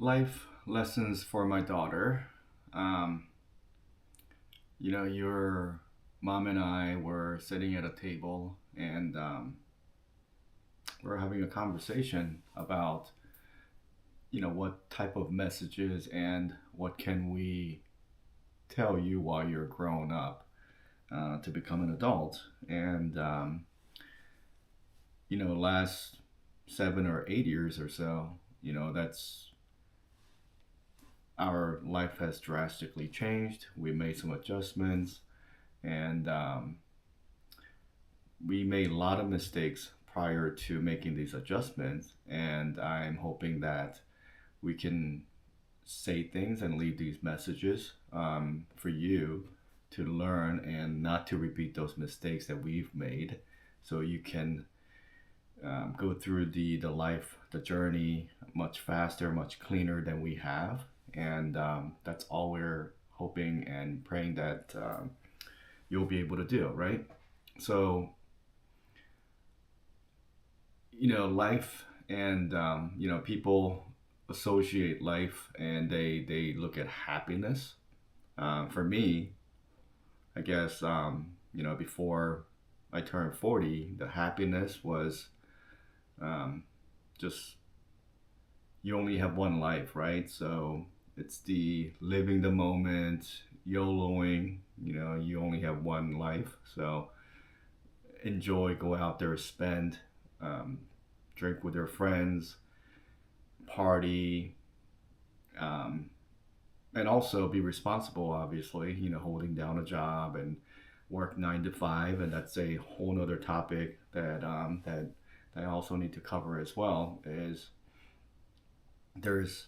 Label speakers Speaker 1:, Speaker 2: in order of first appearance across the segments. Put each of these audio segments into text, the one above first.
Speaker 1: Life lessons for my daughter. Um, your mom and I were sitting at a table and we're having a conversation about, what type of messages and what can we tell you while you're grown up to become an adult. And, last 7 or 8 years or so, that's our life has drastically changed. We made some adjustments, and we made a lot of mistakes prior to making these adjustments. And I'm hoping that we can say things and leave these messages for you to learn and not to repeat those mistakes that we've made, so you can go through the journey much faster, much cleaner than we have. And that's all we're hoping and praying that you'll be able to do, right? So, life and, people associate life and they look at happiness. For me, I guess, before I turned 40, the happiness was just you only have one life, right? So it's the living the moment, YOLOing, you only have one life. So enjoy, go out there, spend, um, drink with your friends, party, um, and also be responsible, obviously, holding down a job and work 9 to 5. And that's a whole nother topic that I also need to cover as well. Is there's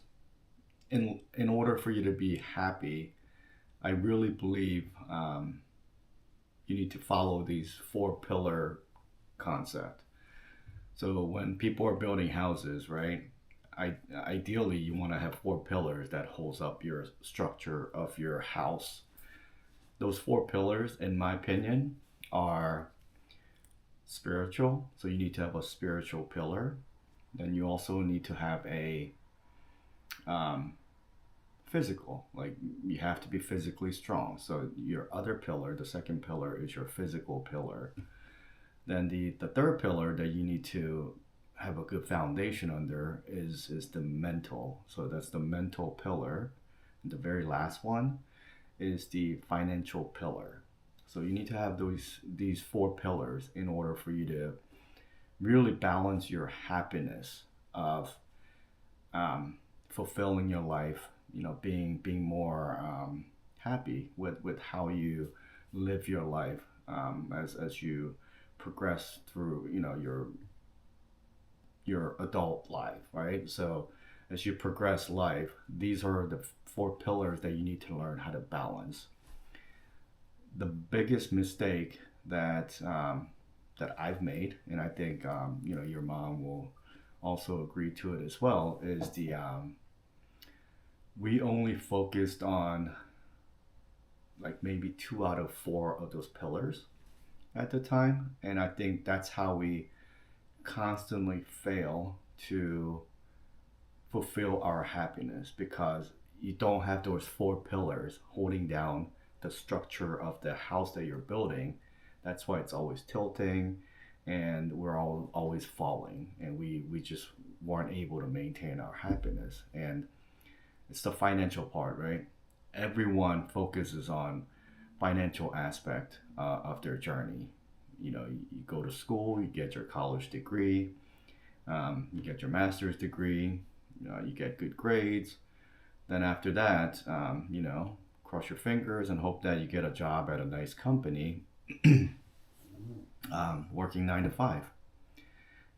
Speaker 1: in order for you to be happy, I really believe you need to follow these 4 pillar concept. So when people are building houses, right? Ideally, you want to have 4 pillars that holds up your structure of your house. Those 4 pillars, in my opinion, are spiritual. So you need to have a spiritual pillar. Then you also need to have a um, physical. Like, you have to be physically strong. So your other pillar, the second pillar, is your physical pillar. Then the third pillar that you need to have a good foundation under is the mental. So that's the mental pillar. And the very last one is the financial pillar. So you need to have these 4 pillars in order for you to really balance your happiness of fulfilling your life, being more happy with how you live your life as you progress through your adult life, right? So as you progress life, these are the 4 pillars that you need to learn how to balance. The biggest mistake that I've made, and I think your mom will also agree to it as well, is the we only focused on like maybe 2 out of 4 of those pillars at the time, and I think that's how we constantly fail to fulfill our happiness, because you don't have those 4 pillars holding down the structure of the house that you're building. That's why it's always tilting and we're all always falling, and we just weren't able to maintain our happiness. And it's the financial part, right? Everyone focuses on financial aspect of their journey. You go to school, you get your college degree, you get your master's degree, you get good grades. Then after that, cross your fingers and hope that you get a job at a nice company, working 9 to 5.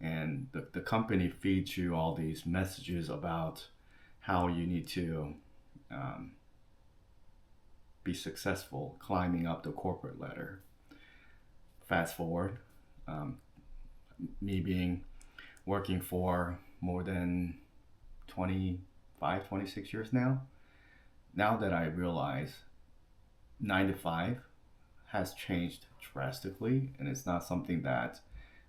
Speaker 1: And the company feeds you all these messages about how you need to um, be successful climbing up the corporate ladder. Fast forward, um, me being working for more than 25, 26 years now that I realize 9 to 5 has changed drastically, and it's not something that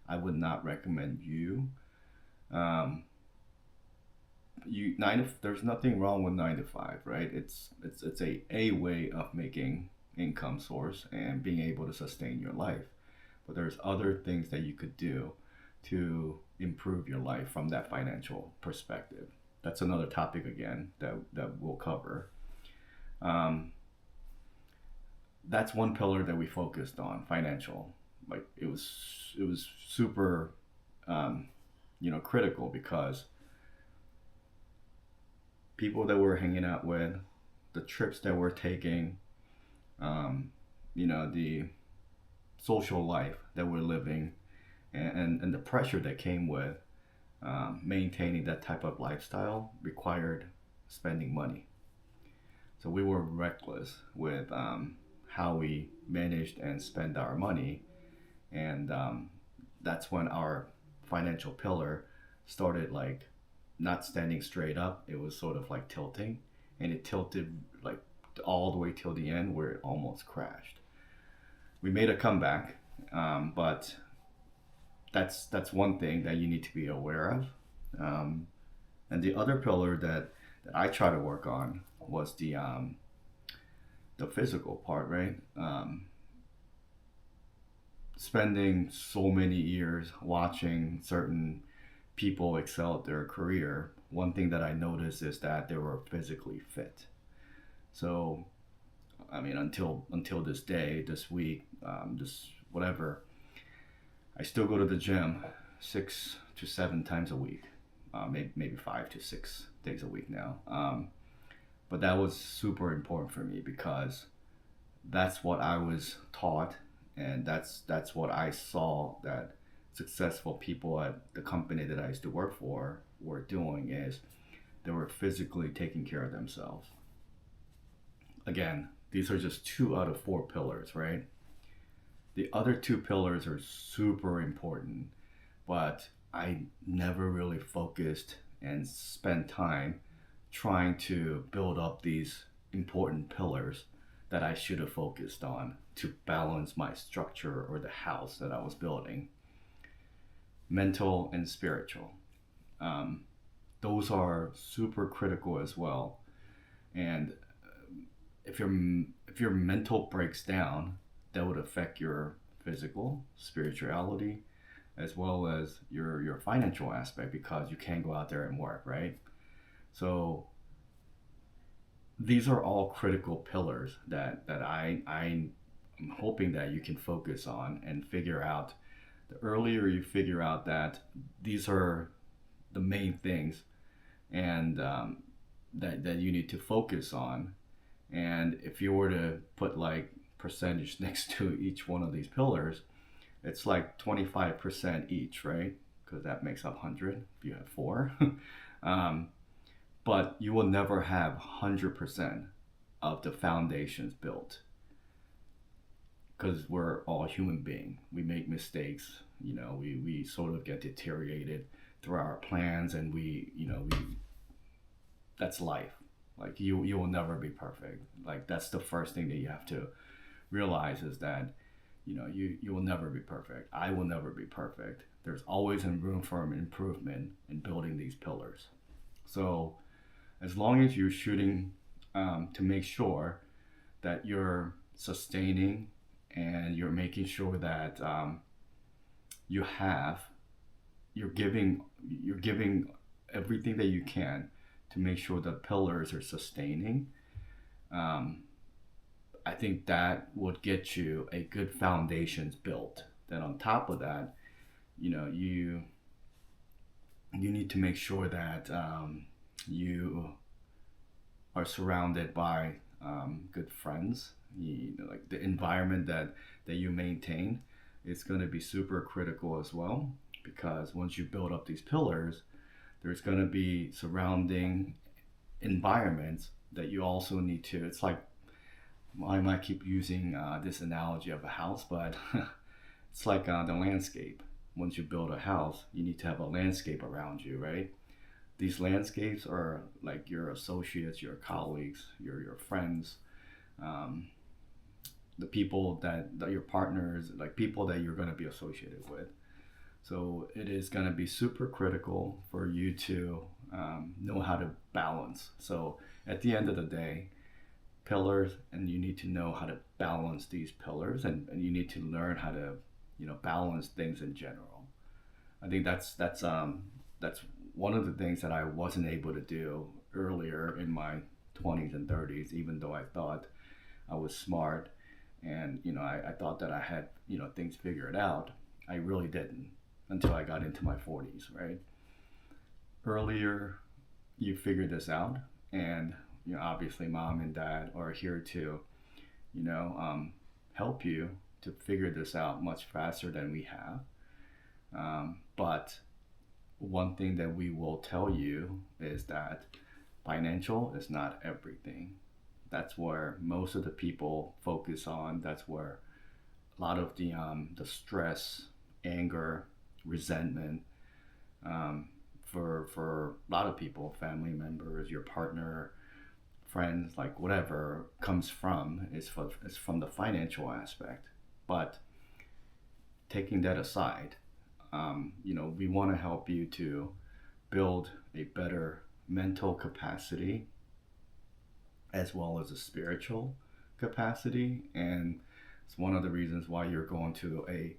Speaker 1: I would not recommend you um, there's nothing wrong with 9 to 5, right? It's a way of making income source and being able to sustain your life. But there's other things that you could do to improve your life from that financial perspective. That's another topic again that we'll cover. Um, that's one pillar that we focused on, financial. Like it was super um, critical because people that we're hanging out with, the trips that we're taking, um, the social life that we're living, and the pressure that came with maintaining that type of lifestyle required spending money. So we were reckless with how we managed and spend our money, and that's when our financial pillar started like not standing straight up. It was sort of like tilting, and it tilted like all the way till the end where it almost crashed. We made a comeback, but that's one thing that you need to be aware of. Um, and the other pillar that I try to work on was the physical part, right? Spending so many years watching certain people excel at their career, one thing that I noticed is that they were physically fit. So, I mean, until this day, this week, this whatever, I still go to the gym 6 to 7 times a week, maybe 5 to 6 days a week now. But that was super important for me because that's what I was taught, and that's what I saw that successful people at the company that I used to work for were doing is they were physically taking care of themselves. Again, these are just 2 out of 4 pillars, right? The other 2 pillars are super important, but I never really focused and spent time trying to build up these important pillars that I should have focused on to balance my structure or the house that I was building. Mental and spiritual. Um, those are super critical as well. And if your mental breaks down, that would affect your physical spirituality as well as your financial aspect because you can't go out there and work, right? So these are all critical pillars that I'm hoping that you can focus on and figure out. The earlier you figure out that these are the main things and that you need to focus on, and if you were to put like percentage next to each one of these pillars, it's like 25% each, right? Because that makes up 100 if you have four. um, but you will never have 100% of the foundations built because we're all human beings. We make mistakes. We sort of get deteriorated through our plans, and we that's life. Like you will never be perfect. Like that's the first thing that you have to realize is that you will never be perfect. I will never be perfect. There's always room for improvement in building these pillars. So as long as you're shooting to make sure that you're sustaining and you're making sure that you have you're giving everything that you can to make sure the pillars are sustaining. um, I think that would get you a good foundations built. Then on top of that, you need to make sure that you are surrounded by good friends. Like the environment that you maintain is going to be super critical as well, because once you build up these pillars, there's going to be surrounding environments that you also need to. It's like I might keep using this analogy of a house, but it's like the landscape. Once you build a house, you need to have a landscape around you, right? These landscapes are like your associates, your colleagues, your friends, um, the people that your partners, like people that you're going to be associated with. So it is going to be super critical for you to know how to balance. So at the end of the day, pillars, and you need to know how to balance these pillars, and you need to learn how to, balance things in general. I think that's one of the things that I wasn't able to do earlier in my 20s and 30s, even though I thought I was smart and I thought that I had things figured out. I really didn't until I got into my 40s, right? Earlier, you figure this out, and obviously mom and dad are here to help you to figure this out much faster than we have. But one thing that we will tell you is that financial is not everything. That's where most of the people focus on. That's where a lot of the stress, anger, resentment, for a lot of people, family members, your partner, friends, like whatever comes from is from the financial aspect. But taking that aside, we want to help you to build a better mental capacity as well as a spiritual capacity. And it's one of the reasons why you're going to a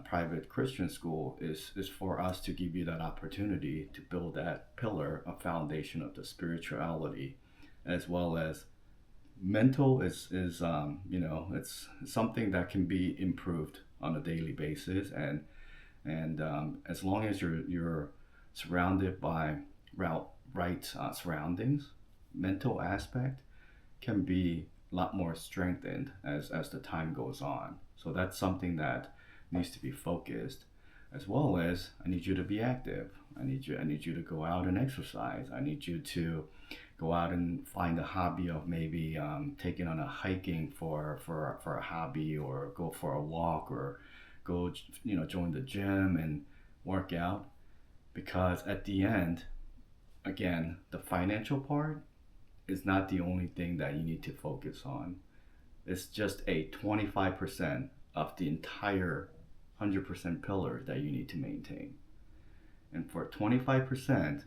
Speaker 1: private Christian school is for us to give you that opportunity to build that pillar, a foundation of the spirituality, as well as mental is it's something that can be improved on a daily basis, and as long as you're surrounded by right surroundings, mental aspect can be a lot more strengthened as the time goes on. So that's something that needs to be focused, as well as I need you to be active. I need you to go out and exercise. I need you to go out and find a hobby of maybe taking on a hiking for a hobby, or go for a walk, or go join the gym and work out. Because at the end, again, the financial part is not the only thing that you need to focus on. It's just a 25% of the entire 100% pillar that you need to maintain. And for 25%,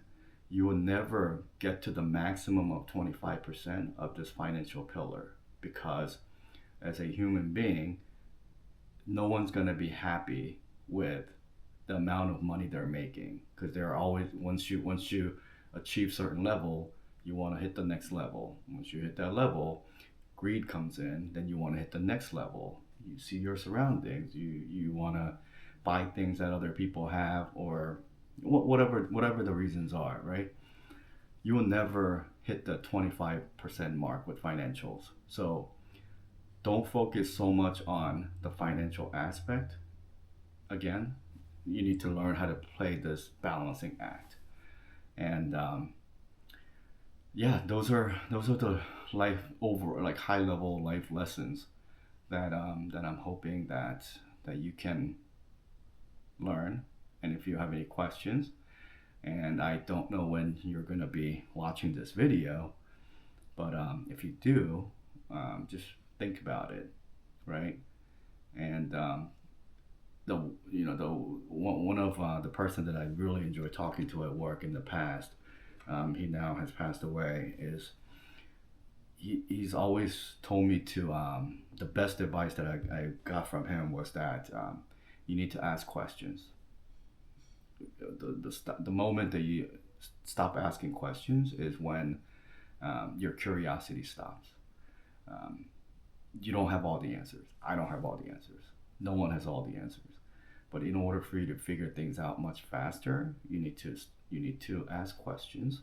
Speaker 1: you will never get to the maximum of 25% of this financial pillar, because as a human being, no one's going to be happy with the amount of money they're making, because they're always, once you achieve certain level, you want to hit the next level. Once you hit that level, greed comes in, then you want to hit the next level. You see your surroundings, you want to buy things that other people have, or whatever the reasons are, right? You will never hit the 25% mark with financials. So don't focus so much on the financial aspect. Again, you need to learn how to play this balancing act. And those are the life over, like, high level life lessons that I'm hoping that you can learn. And if you have any questions, and I don't know when you're going to be watching this video, but if you do, just think about it, right? And one of the person that I really enjoy talking to at work in the past, he now has passed away, is he's always told me to the best advice that I got from him was that you need to ask questions. The moment that you stop asking questions is when your curiosity stops. You don't have all the answers. I don't have all the answers. No one has all the answers. But in order for you to figure things out much faster, you need to ask questions,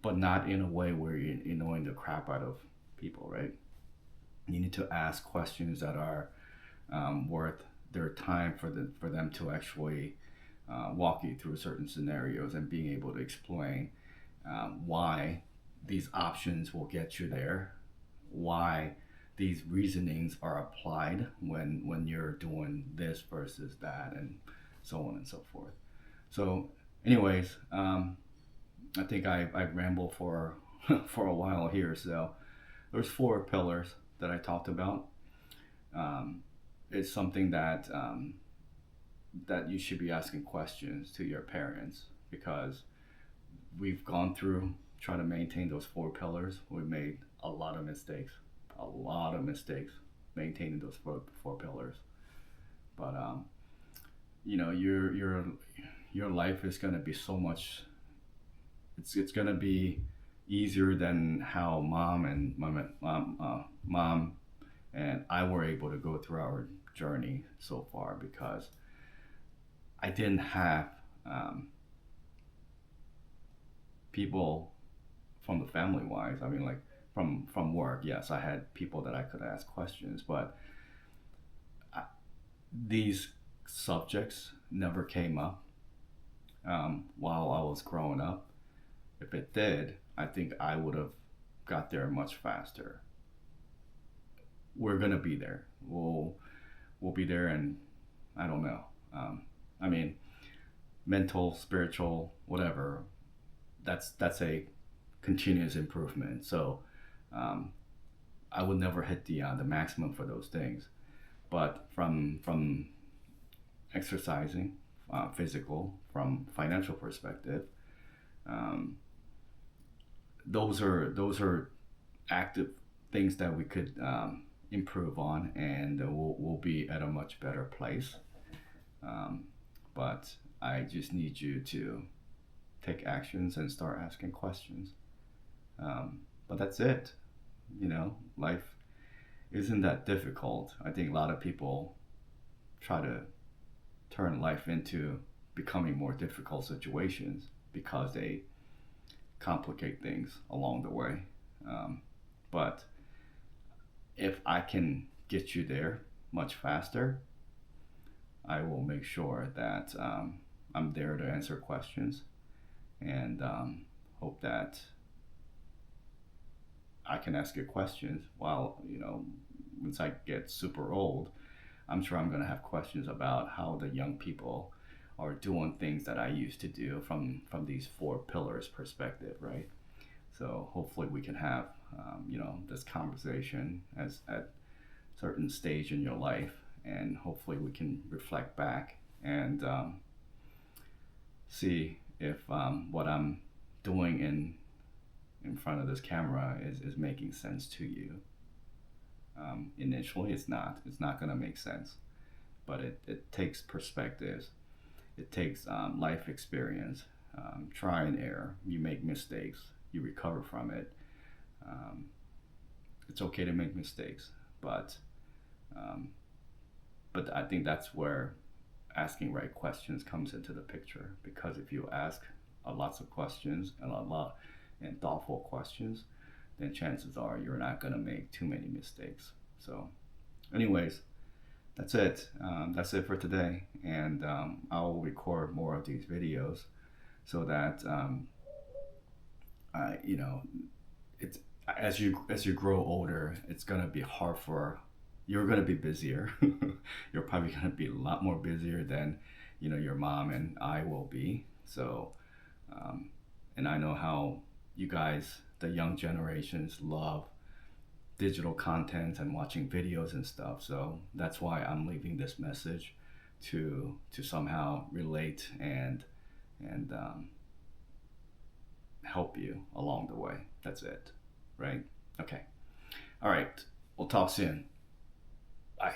Speaker 1: but not in a way where you're annoying the crap out of people, right? You need to ask questions that are worth their time for them to actually walk you through certain scenarios, and being able to explain why these options will get you there, why these reasonings are applied when you're doing this versus that, and so on and so forth. So anyways, I think I rambled for for a while here. So there's 4 pillars that I talked about. It's something that that you should be asking questions to your parents, because we've gone through trying to maintain those four pillars. We made a lot of mistakes, maintaining those four pillars. But you know, your life is gonna be so much. It's gonna be easier than how mom and I were able to go through our journey so far, because I didn't have um, people from the family wise. I mean, like from work. Yes, I had people that I could ask questions, but I, these subjects never came up while I was growing up. If it did, I think I would have got there much faster. We're gonna be there. We'll be there, and I don't know. I mean, mental, spiritual, whatever. That's a continuous improvement. So um, I would never hit the maximum for those things. But from exercising, physical, from financial perspective, um, those are active things that we could improve on, and we'll be at a much better place. Um, but I just need you to take actions and start asking questions. But that's it. You know, life isn't that difficult. I think a lot of people try to turn life into becoming more difficult situations because they complicate things along the way. But if I can get you there much faster, I will make sure that I'm there to answer questions, and hope that I can ask you questions while, you know, once I get super old, I'm sure I'm going to have questions about how the young people are doing things that I used to do from these four pillars perspective, right? So hopefully we can have, you know, this conversation as at certain stage in your life, and hopefully we can reflect back and see if what I'm doing in front of this camera is making sense to you. Initially, it's not going to make sense, but it takes perspectives. It takes life experience, try and error. You make mistakes, you recover from it. Um, it's okay to make mistakes, um, but I think that's where asking right questions comes into the picture. Because if you ask lots of questions and a lot and thoughtful questions, then chances are you're not going to make too many mistakes. So, anyways, that's it. That's it for today, and I'll record more of these videos so that you know, it's as you grow older, it's gonna be hard for you're gonna be busier. You're probably gonna be a lot more busier than, you know, your mom and I will be. So, um, and I know how you guys, the young generations, love digital content and watching videos and stuff. So that's why I'm leaving this message to somehow relate and help you along the way. That's it, right? Okay. All right. We'll talk soon. Bye.